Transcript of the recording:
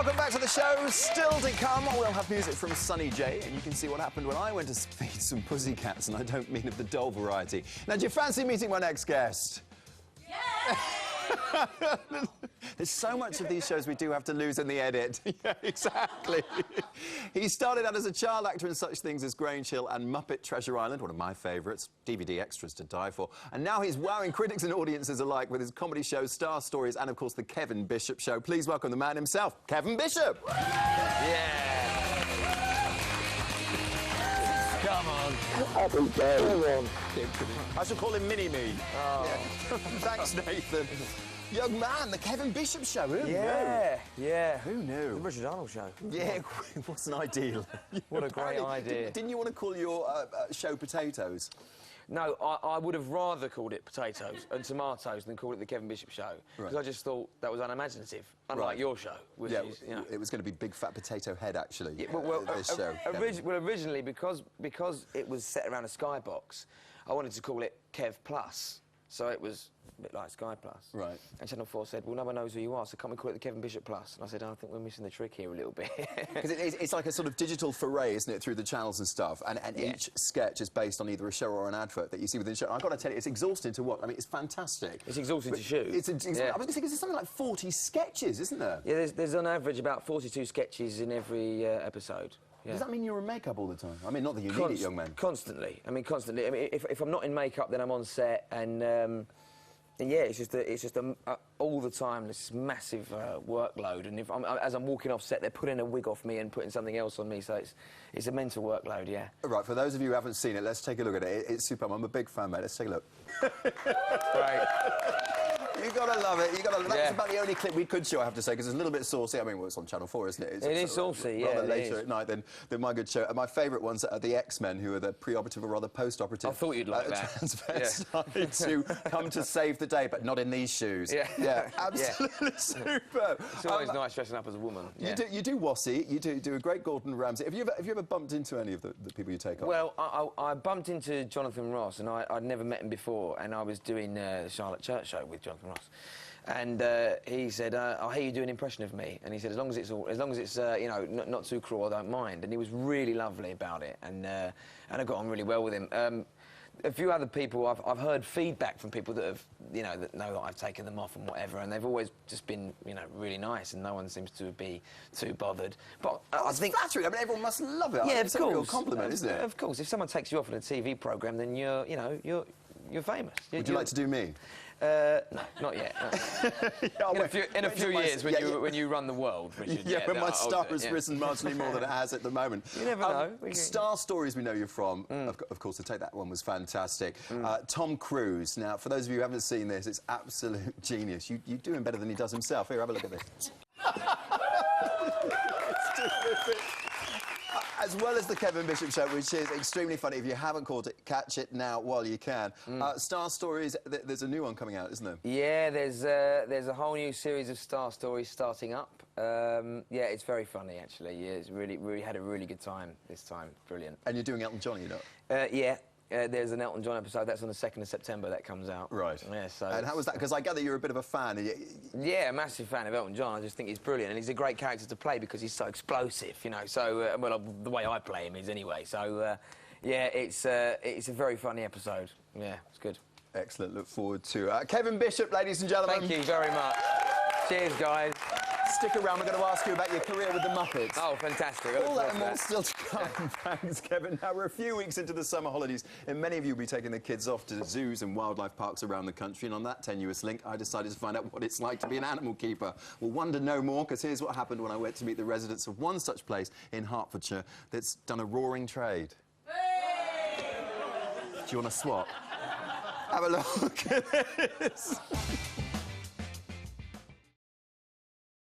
Welcome back to the show. Still to come, we'll have music from Sunny J, and you can see what happened when I went to feed some pussycats, and I don't mean of the doll variety. Now, do you fancy meeting my next guest? Yeah! There's so much of these shows we do have to lose in the edit. Yeah, exactly. He started out as a child actor in such things as Grange Hill and Muppet Treasure Island, one of my favourites, DVD extras to die for. And now he's wowing critics and audiences alike with his comedy shows, Star Stories, and, of course, The Kevin Bishop Show. Please welcome the man himself, Kevin Bishop. Yeah. Come on. Come on. I should call him Mini-Me. Oh. Yeah. Thanks, Nathan. Young man, the Kevin Bishop Show, who knew? Yeah. Who knew? The Richard Arnold Show. Yeah, it wasn't ideal. What a great idea. Didn't you want to call your show Potatoes? No, I would have rather called it Potatoes and Tomatoes than called it the Kevin Bishop Show. Because I just thought that was unimaginative, unlike your show, which is, you know... It was going to be Big Fat Potato Head, actually, yeah, this show. Originally, because it was set around a skybox, I wanted to call it Kev Plus. So it was a bit like Sky Plus. Right. And Channel 4 said, well, no one knows who you are, so can't we call it the Kevin Bishop Plus? And I said, oh, I think we're missing the trick here a little bit. Because it's like a sort of digital foray, isn't it, through the channels and stuff, and each sketch is based on either a show or an advert that you see within the show. And I've got to tell you, it's exhausting to watch. I mean, it's fantastic. It's exhausting to shoot. I was going to say, there's something like 40 sketches, isn't there? Yeah, there's on average about 42 sketches in every episode. Yeah. Does that mean you're in makeup all the time? I mean, not that you need it, young man. Constantly. I mean, constantly. I mean, if I'm not in makeup, then I'm on set, and yeah, it's just all the time this massive workload, and as I'm walking off set, they're putting a wig off me and putting something else on me, so it's a mental workload, yeah. Right, for those of you who haven't seen it, let's take a look at it. It's superb. I'm a big fan, mate. Let's take a look. Great. You gotta love it. You gotta love it. That's about the only clip we could show, I have to say, because it's a little bit saucy. I mean, well, it's on Channel 4, isn't it? It is saucy, yeah. Rather later at night than my good show. And my favourite ones are the X-Men, who are the pre-operative or rather post-operative. I thought you'd like that. Transvestites who come to save the day, but not in these shoes. Yeah, absolutely superb. It's always nice dressing up as a woman. Yeah. You do Wassy. You do a great Gordon Ramsay. Have you ever bumped into any of the people you take on? Well, I bumped into Jonathan Ross, and I'd never met him before, and I was doing the Charlotte Church show with Jonathan Ross. And he said, I hear you do an impression of me. And he said, as long as it's you know, not too cruel, I don't mind. And he was really lovely about it, and I got on really well with him. A few other people, I've heard feedback from people that have, you know, that know that I've taken them off and whatever, and they've always just been, you know, really nice, and no one seems to be too bothered. But I think flattering. I mean, everyone must love it. Yeah, of it's course. A real compliment, isn't it? Of course. If someone takes you off on a TV programme, then you're famous. Would you like to do me? No, not yet. No. in a few years, when you run the world, Richard. Yeah, when my star has risen marginally more than it has at the moment. You never know. Star Stories we know you from. Of course, to take that one was fantastic. Tom Cruise. Now, for those of you who haven't seen this, it's absolute genius. You do him better than he does himself. Here, have a look at this. It's terrific. As well as the Kevin Bishop Show, which is extremely funny. If you haven't caught it, catch it now while you can. Star Stories, there's a new one coming out, isn't there? Yeah, there's a whole new series of Star Stories starting up. Yeah, it's very funny, actually. Yeah, it's really had a really good time this time. Brilliant. And you're doing Elton John, you know? Yeah. There's an Elton John episode, that's on the 2nd of September that comes out. Right. Yeah, so... And how was that? Because I gather you're a bit of a fan. Yeah, a massive fan of Elton John. I just think he's brilliant, and he's a great character to play because he's so explosive, you know. So, well, the way I play him is anyway. So, yeah, it's a very funny episode. Yeah, it's good. Excellent. Look forward to Kevin Bishop, ladies and gentlemen. Thank you very much. Cheers, guys. Stick around, we're going to ask you about your career with the Muppets. Oh, fantastic. All that and more still to come. Thanks, Kevin. Now, we're a few weeks into the summer holidays, and many of you will be taking the kids off to zoos and wildlife parks around the country, and on that tenuous link, I decided to find out what it's like to be an animal keeper. We'll wonder no more, because here's what happened when I went to meet the residents of one such place in Hertfordshire that's done a roaring trade. Hey! Do you want to swap? Have a look at this.